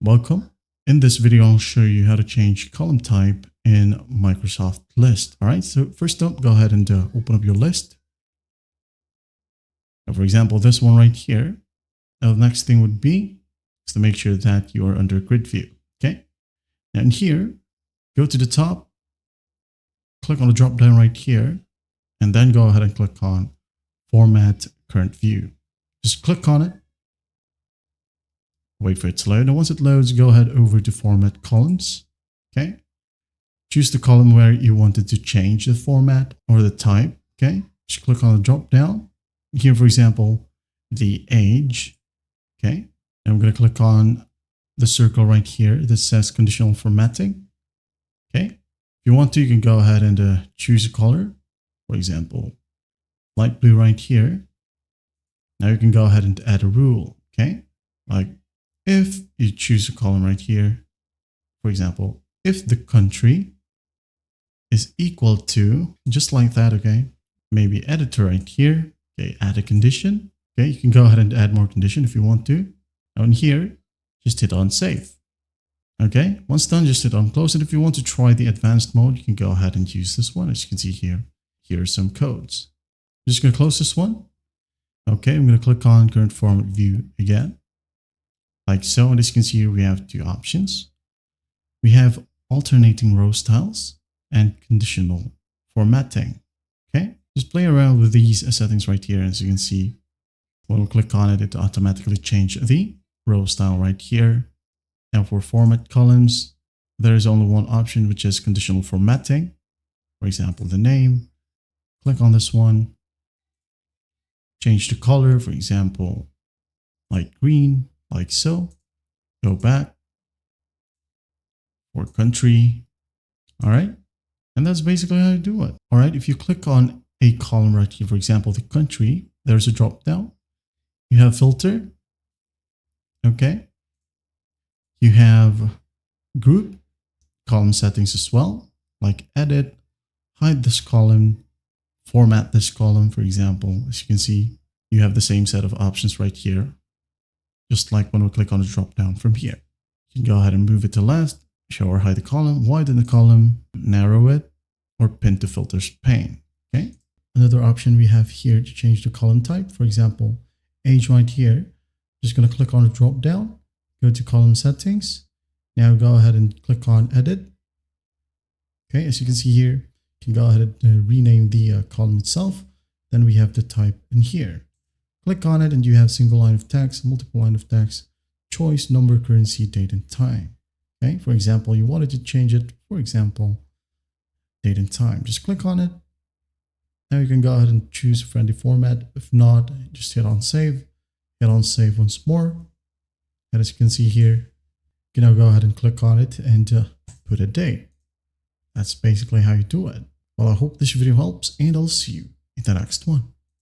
Welcome. In this video, I'll show you how to change column type in Microsoft List. All right, so first up, go ahead and open up your list. Now, for example, this one right here. Now, the next thing would be is to make sure that you are under grid view. Okay. And here, go to the top, click on the drop down right here, and then go ahead and click on Format Current View. Just click on it. Wait for it to load. And once it loads, go ahead over to Format Columns. Okay. Choose the column where you wanted to change the format or the type. Okay. Just click on the drop down. Here, for example, the age. Okay. And I'm going to click on the circle right here that says conditional formatting. Okay. If you want to, you can go ahead and choose a color. For example, light blue right here. Now you can go ahead and add a rule. Okay. Like, if you choose a column right here, for example, if the country is equal to, just like that, okay, maybe editor right here, okay, add a condition, okay, you can go ahead and add more condition if you want to. Now in here, just hit on save. Okay, once done, just hit on close. And if you want to try the advanced mode, you can go ahead and use this one. As you can see here, here are some codes. I'm just going to close this one. Okay, I'm going to click on current format view again. Like so, and as you can see here, we have two options. We have alternating row styles and conditional formatting. Okay, just play around with these settings right here. As you can see, when we click on it, it automatically changes the row style right here. And for format columns, there is only one option, which is conditional formatting. For example, the name. Click on this one. Change the color, for example, light green. Like so. Go back for country. All right. And that's basically how you do it. All right. If you click on a column right here, for example, the country, there's a drop down. You have filter. Okay. You have group column settings as well, like edit, hide this column, format this column, for example. As you can see, you have the same set of options right here. Just like when we click on the drop down from here. You can go ahead and move it to left, show or hide the column, widen the column, narrow it, or pin to filters pane. Okay. Another option we have here to change the column type. For example, age right here. Just going to click on the drop down, go to column settings. Now go ahead and click on edit. Okay. As you can see here, you can go ahead and rename the column itself. Then we have the type in here. Click on it and you have single line of text, multiple line of text, choice, number, currency, date, and time. Okay. For example, you wanted to change it, for example, date and time. Just click on it. Now you can go ahead and choose a friendly format. If not, just hit on save. Hit on save once more. And as you can see here, you can now go ahead and click on it and put a date. That's basically how you do it. Well, I hope this video helps and I'll see you in the next one.